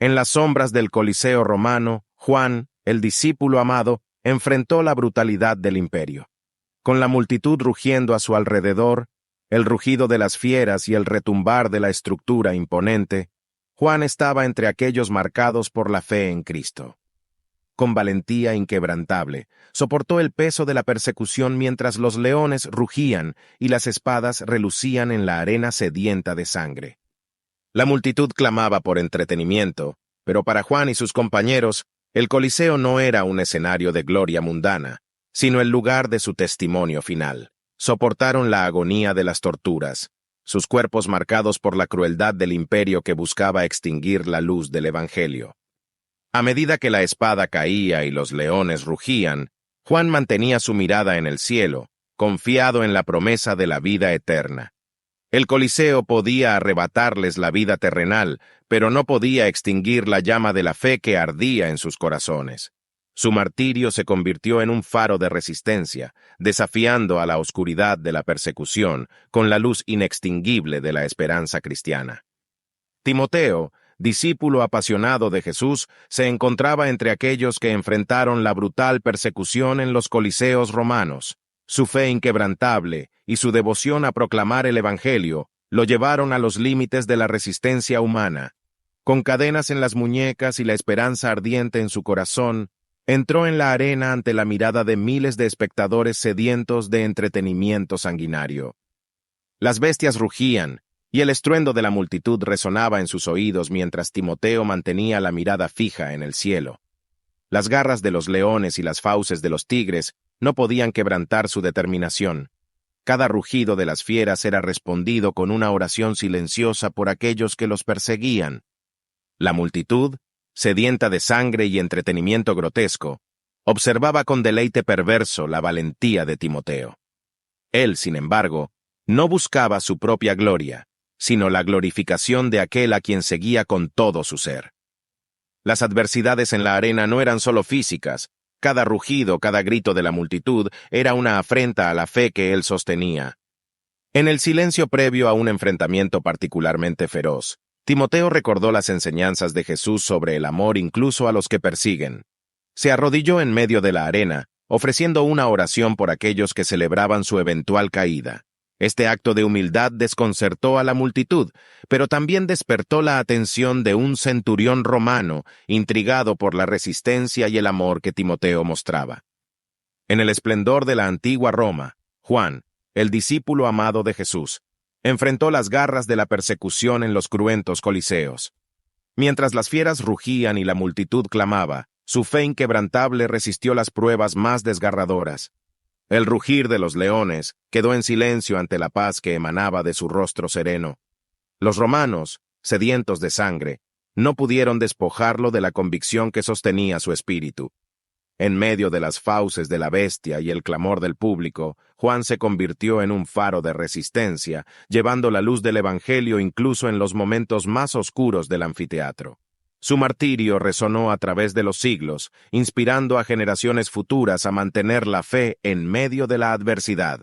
En las sombras del Coliseo romano, Juan, el discípulo amado, enfrentó la brutalidad del imperio. Con la multitud rugiendo a su alrededor, el rugido de las fieras y el retumbar de la estructura imponente, Juan estaba entre aquellos marcados por la fe en Cristo. Con valentía inquebrantable, soportó el peso de la persecución mientras los leones rugían y las espadas relucían en la arena sedienta de sangre. La multitud clamaba por entretenimiento, pero para Juan y sus compañeros, el Coliseo no era un escenario de gloria mundana, sino el lugar de su testimonio final. Soportaron la agonía de las torturas, sus cuerpos marcados por la crueldad del imperio que buscaba extinguir la luz del Evangelio. A medida que la espada caía y los leones rugían, Juan mantenía su mirada en el cielo, confiado en la promesa de la vida eterna. El Coliseo podía arrebatarles la vida terrenal, pero no podía extinguir la llama de la fe que ardía en sus corazones. Su martirio se convirtió en un faro de resistencia, desafiando a la oscuridad de la persecución con la luz inextinguible de la esperanza cristiana. Timoteo, discípulo apasionado de Jesús, se encontraba entre aquellos que enfrentaron la brutal persecución en los coliseos romanos. Su fe inquebrantable y su devoción a proclamar el Evangelio lo llevaron a los límites de la resistencia humana. Con cadenas en las muñecas y la esperanza ardiente en su corazón, entró en la arena ante la mirada de miles de espectadores sedientos de entretenimiento sanguinario. Las bestias rugían, y el estruendo de la multitud resonaba en sus oídos mientras Timoteo mantenía la mirada fija en el cielo. Las garras de los leones y las fauces de los tigres no podían quebrantar su determinación. Cada rugido de las fieras era respondido con una oración silenciosa por aquellos que los perseguían. La multitud, sedienta de sangre y entretenimiento grotesco, observaba con deleite perverso la valentía de Timoteo. Él, sin embargo, no buscaba su propia gloria, sino la glorificación de aquel a quien seguía con todo su ser. Las adversidades en la arena no eran solo físicas. Cada rugido, cada grito de la multitud era una afrenta a la fe que él sostenía. En el silencio previo a un enfrentamiento particularmente feroz, Timoteo recordó las enseñanzas de Jesús sobre el amor incluso a los que persiguen. Se arrodilló en medio de la arena, ofreciendo una oración por aquellos que celebraban su eventual caída. Este acto de humildad desconcertó a la multitud, pero también despertó la atención de un centurión romano, intrigado por la resistencia y el amor que Timoteo mostraba. En el esplendor de la antigua Roma, Juan, el discípulo amado de Jesús, enfrentó las garras de la persecución en los cruentos coliseos. Mientras las fieras rugían y la multitud clamaba, su fe inquebrantable resistió las pruebas más desgarradoras. El rugir de los leones quedó en silencio ante la paz que emanaba de su rostro sereno. Los romanos, sedientos de sangre, no pudieron despojarlo de la convicción que sostenía su espíritu. En medio de las fauces de la bestia y el clamor del público, Juan se convirtió en un faro de resistencia, llevando la luz del Evangelio incluso en los momentos más oscuros del anfiteatro. Su martirio resonó a través de los siglos, inspirando a generaciones futuras a mantener la fe en medio de la adversidad.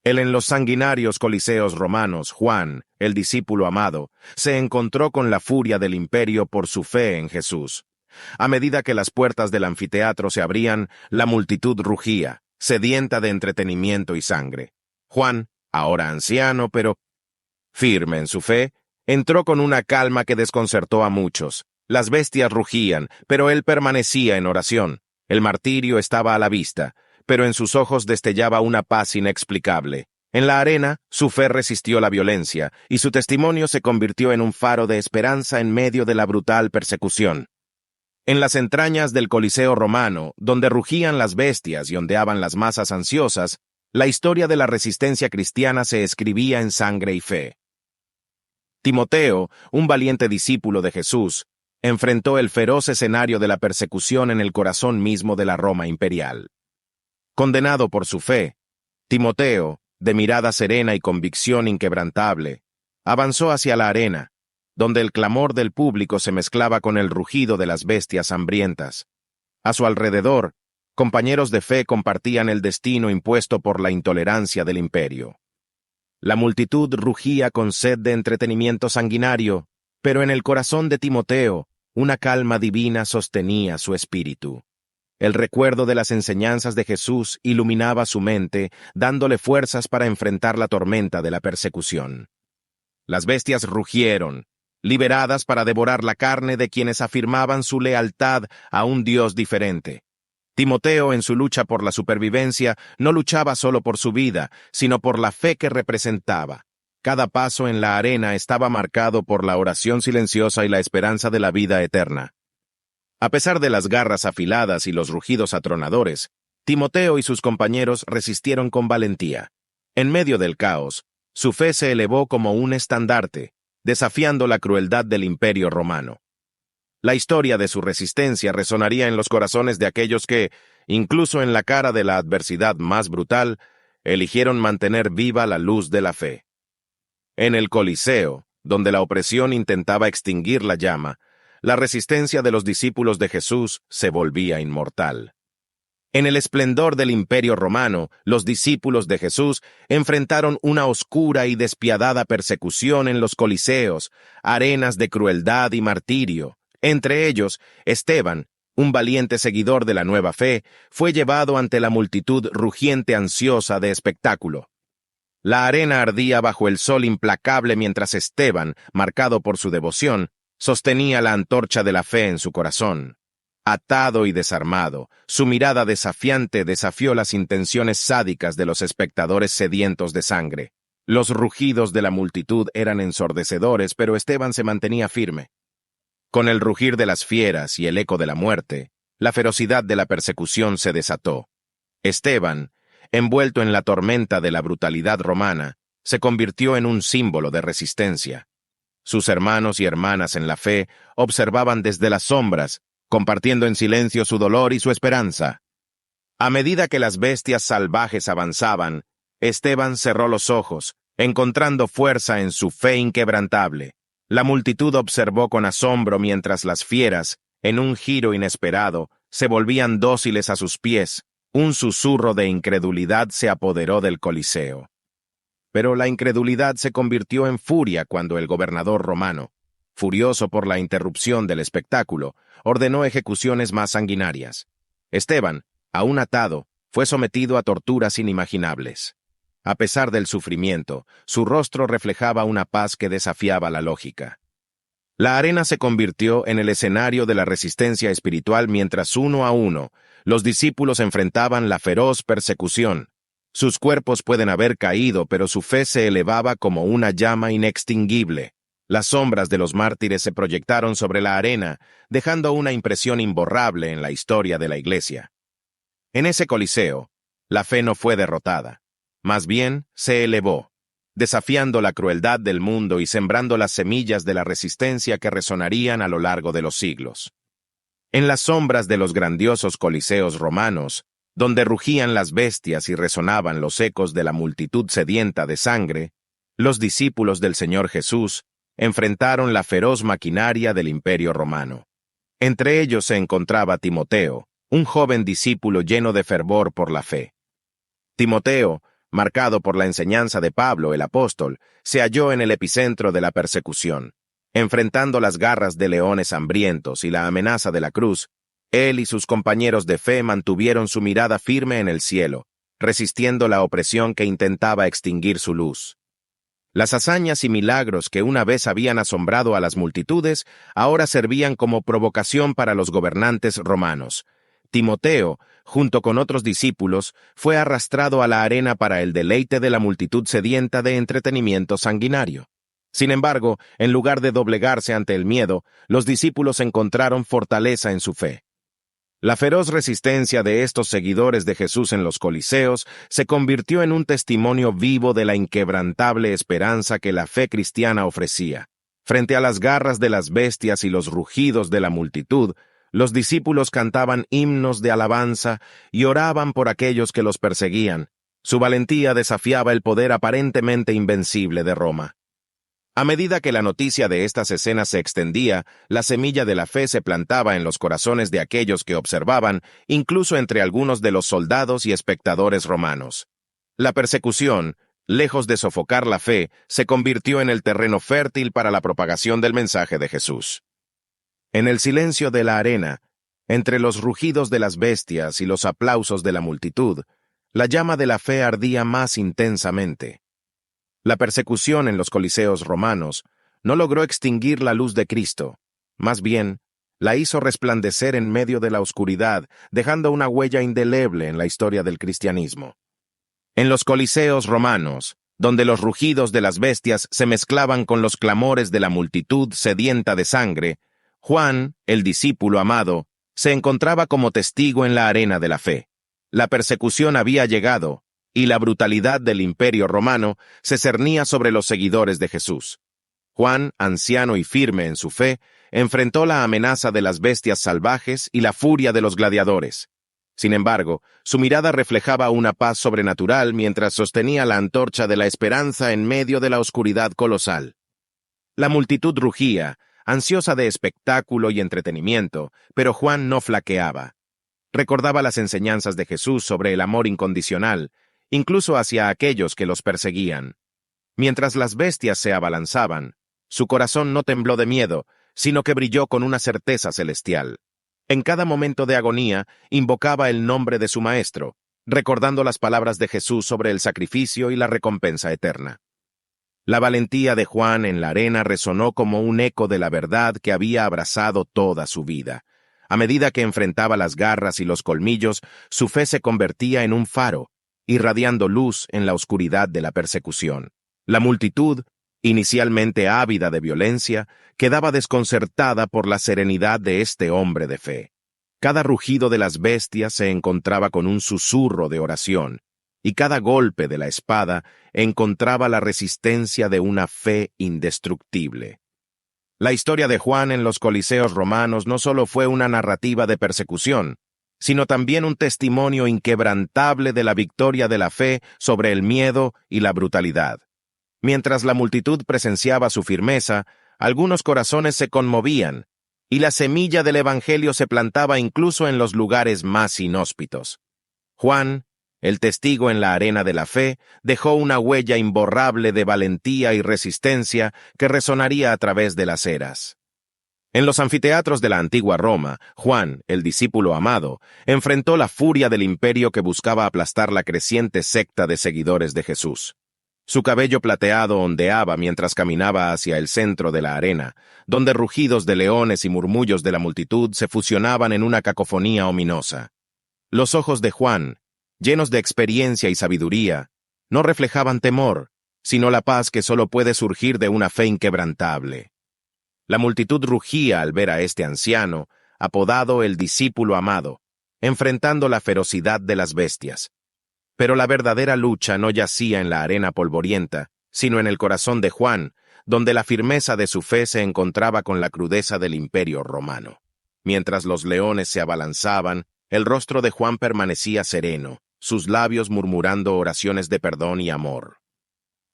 En los sanguinarios coliseos romanos, Juan, el discípulo amado, se encontró con la furia del imperio por su fe en Jesús. A medida que las puertas del anfiteatro se abrían, la multitud rugía, sedienta de entretenimiento y sangre. Juan, ahora anciano, pero firme en su fe, entró con una calma que desconcertó a muchos. Las bestias rugían, pero él permanecía en oración. El martirio estaba a la vista, pero en sus ojos destellaba una paz inexplicable. En la arena, su fe resistió la violencia, y su testimonio se convirtió en un faro de esperanza en medio de la brutal persecución. En las entrañas del Coliseo romano, donde rugían las bestias y ondeaban las masas ansiosas, la historia de la resistencia cristiana se escribía en sangre y fe. Timoteo, un valiente discípulo de Jesús, enfrentó el feroz escenario de la persecución en el corazón mismo de la Roma imperial. Condenado por su fe, Timoteo, de mirada serena y convicción inquebrantable, avanzó hacia la arena, donde el clamor del público se mezclaba con el rugido de las bestias hambrientas. A su alrededor, compañeros de fe compartían el destino impuesto por la intolerancia del imperio. La multitud rugía con sed de entretenimiento sanguinario, Pero en el corazón de Timoteo, una calma divina sostenía su espíritu. El recuerdo de las enseñanzas de Jesús iluminaba su mente, dándole fuerzas para enfrentar la tormenta de la persecución. Las bestias rugieron, liberadas para devorar la carne de quienes afirmaban su lealtad a un Dios diferente. Timoteo, en su lucha por la supervivencia, no luchaba solo por su vida, sino por la fe que representaba. Cada paso en la arena estaba marcado por la oración silenciosa y la esperanza de la vida eterna. A pesar de las garras afiladas y los rugidos atronadores, Timoteo y sus compañeros resistieron con valentía. En medio del caos, su fe se elevó como un estandarte, desafiando la crueldad del Imperio romano. La historia de su resistencia resonaría en los corazones de aquellos que, incluso en la cara de la adversidad más brutal, eligieron mantener viva la luz de la fe. En el Coliseo, donde la opresión intentaba extinguir la llama, la resistencia de los discípulos de Jesús se volvía inmortal. En el esplendor del Imperio romano, los discípulos de Jesús enfrentaron una oscura y despiadada persecución en los coliseos, arenas de crueldad y martirio. Entre ellos, Esteban, un valiente seguidor de la nueva fe, fue llevado ante la multitud rugiente ansiosa de espectáculo. La arena ardía bajo el sol implacable mientras Esteban, marcado por su devoción, sostenía la antorcha de la fe en su corazón. Atado y desarmado, su mirada desafiante desafió las intenciones sádicas de los espectadores sedientos de sangre. Los rugidos de la multitud eran ensordecedores, pero Esteban se mantenía firme. Con el rugir de las fieras y el eco de la muerte, la ferocidad de la persecución se desató. Esteban, envuelto en la tormenta de la brutalidad romana, se convirtió en un símbolo de resistencia. Sus hermanos y hermanas en la fe observaban desde las sombras, compartiendo en silencio su dolor y su esperanza. A medida que las bestias salvajes avanzaban, Esteban cerró los ojos, encontrando fuerza en su fe inquebrantable. La multitud observó con asombro mientras las fieras, en un giro inesperado, se volvían dóciles a sus pies. Un susurro de incredulidad se apoderó del Coliseo. Pero la incredulidad se convirtió en furia cuando el gobernador romano, furioso por la interrupción del espectáculo, ordenó ejecuciones más sanguinarias. Esteban, aún atado, fue sometido a torturas inimaginables. A pesar del sufrimiento, su rostro reflejaba una paz que desafiaba la lógica. La arena se convirtió en el escenario de la resistencia espiritual mientras uno a uno, los discípulos enfrentaban la feroz persecución. Sus cuerpos pueden haber caído, pero su fe se elevaba como una llama inextinguible. Las sombras de los mártires se proyectaron sobre la arena, dejando una impresión imborrable en la historia de la Iglesia. En ese Coliseo, la fe no fue derrotada. Más bien, se elevó, desafiando la crueldad del mundo y sembrando las semillas de la resistencia que resonarían a lo largo de los siglos. En las sombras de los grandiosos coliseos romanos, donde rugían las bestias y resonaban los ecos de la multitud sedienta de sangre, los discípulos del Señor Jesús enfrentaron la feroz maquinaria del Imperio romano. Entre ellos se encontraba Timoteo, un joven discípulo lleno de fervor por la fe. Timoteo, marcado por la enseñanza de Pablo, el apóstol, se halló en el epicentro de la persecución. Enfrentando las garras de leones hambrientos y la amenaza de la cruz, él y sus compañeros de fe mantuvieron su mirada firme en el cielo, resistiendo la opresión que intentaba extinguir su luz. Las hazañas y milagros que una vez habían asombrado a las multitudes, ahora servían como provocación para los gobernantes romanos. Timoteo, junto con otros discípulos, fue arrastrado a la arena para el deleite de la multitud sedienta de entretenimiento sanguinario. Sin embargo, en lugar de doblegarse ante el miedo, los discípulos encontraron fortaleza en su fe. La feroz resistencia de estos seguidores de Jesús en los coliseos se convirtió en un testimonio vivo de la inquebrantable esperanza que la fe cristiana ofrecía. Frente a las garras de las bestias y los rugidos de la multitud, los discípulos cantaban himnos de alabanza y oraban por aquellos que los perseguían. Su valentía desafiaba el poder aparentemente invencible de Roma. A medida que la noticia de estas escenas se extendía, la semilla de la fe se plantaba en los corazones de aquellos que observaban, incluso entre algunos de los soldados y espectadores romanos. La persecución, lejos de sofocar la fe, se convirtió en el terreno fértil para la propagación del mensaje de Jesús. En el silencio de la arena, entre los rugidos de las bestias y los aplausos de la multitud, la llama de la fe ardía más intensamente. La persecución en los coliseos romanos no logró extinguir la luz de Cristo, más bien, la hizo resplandecer en medio de la oscuridad, dejando una huella indeleble en la historia del cristianismo. En los coliseos romanos, donde los rugidos de las bestias se mezclaban con los clamores de la multitud sedienta de sangre, Juan, el discípulo amado, se encontraba como testigo en la arena de la fe. La persecución había llegado, y la brutalidad del imperio romano se cernía sobre los seguidores de Jesús. Juan, anciano y firme en su fe, enfrentó la amenaza de las bestias salvajes y la furia de los gladiadores. Sin embargo, su mirada reflejaba una paz sobrenatural mientras sostenía la antorcha de la esperanza en medio de la oscuridad colosal. La multitud rugía, ansiosa de espectáculo y entretenimiento, pero Juan no flaqueaba. Recordaba las enseñanzas de Jesús sobre el amor incondicional, incluso hacia aquellos que los perseguían. Mientras las bestias se abalanzaban, su corazón no tembló de miedo, sino que brilló con una certeza celestial. En cada momento de agonía, invocaba el nombre de su Maestro, recordando las palabras de Jesús sobre el sacrificio y la recompensa eterna. La valentía de Juan en la arena resonó como un eco de la verdad que había abrazado toda su vida. A medida que enfrentaba las garras y los colmillos, su fe se convertía en un faro, irradiando luz en la oscuridad de la persecución. La multitud, inicialmente ávida de violencia, quedaba desconcertada por la serenidad de este hombre de fe. Cada rugido de las bestias se encontraba con un susurro de oración, y cada golpe de la espada encontraba la resistencia de una fe indestructible. La historia de Juan en los coliseos romanos no solo fue una narrativa de persecución, sino también un testimonio inquebrantable de la victoria de la fe sobre el miedo y la brutalidad. Mientras la multitud presenciaba su firmeza, algunos corazones se conmovían, y la semilla del Evangelio se plantaba incluso en los lugares más inhóspitos. Juan, el testigo en la arena de la fe, dejó una huella imborrable de valentía y resistencia que resonaría a través de las eras. En los anfiteatros de la antigua Roma, Juan, el discípulo amado, enfrentó la furia del imperio que buscaba aplastar la creciente secta de seguidores de Jesús. Su cabello plateado ondeaba mientras caminaba hacia el centro de la arena, donde rugidos de leones y murmullos de la multitud se fusionaban en una cacofonía ominosa. Los ojos de Juan, llenos de experiencia y sabiduría, no reflejaban temor, sino la paz que solo puede surgir de una fe inquebrantable. La multitud rugía al ver a este anciano, apodado el discípulo amado, enfrentando la ferocidad de las bestias. Pero la verdadera lucha no yacía en la arena polvorienta, sino en el corazón de Juan, donde la firmeza de su fe se encontraba con la crudeza del imperio romano. Mientras los leones se abalanzaban, el rostro de Juan permanecía sereno, sus labios murmurando oraciones de perdón y amor.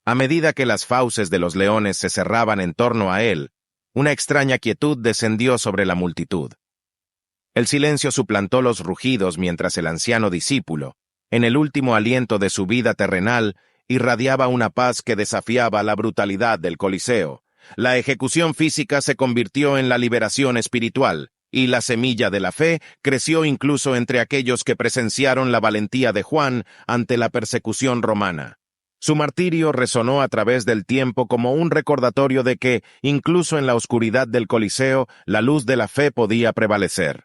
A medida que las fauces de los leones se cerraban en torno a él, una extraña quietud descendió sobre la multitud. El silencio suplantó los rugidos mientras el anciano discípulo, en el último aliento de su vida terrenal, irradiaba una paz que desafiaba la brutalidad del Coliseo. La ejecución física se convirtió en la liberación espiritual, y la semilla de la fe creció incluso entre aquellos que presenciaron la valentía de Juan ante la persecución romana. Su martirio resonó a través del tiempo como un recordatorio de que, incluso en la oscuridad del Coliseo, la luz de la fe podía prevalecer.